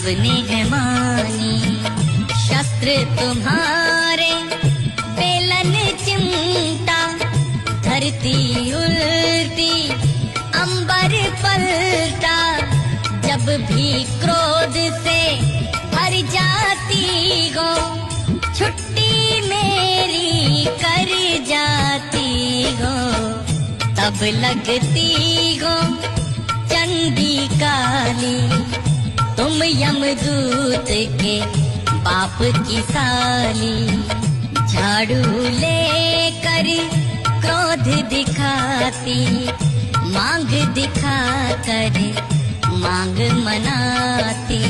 आपने है मानी। शस्त्र तुम्हारे बेलन चिमटा, धरती उल्टी अंबर पलटा। जब भी क्रोध से भर जाती हो, छुट्टी मेरी कर जाती हो। तब लगती हो चंडी काली, तुम यमदूत के बाप की साली। झाड़ू लेकर क्रोध दिखाती, मांग दिखा कर मांग मनाती।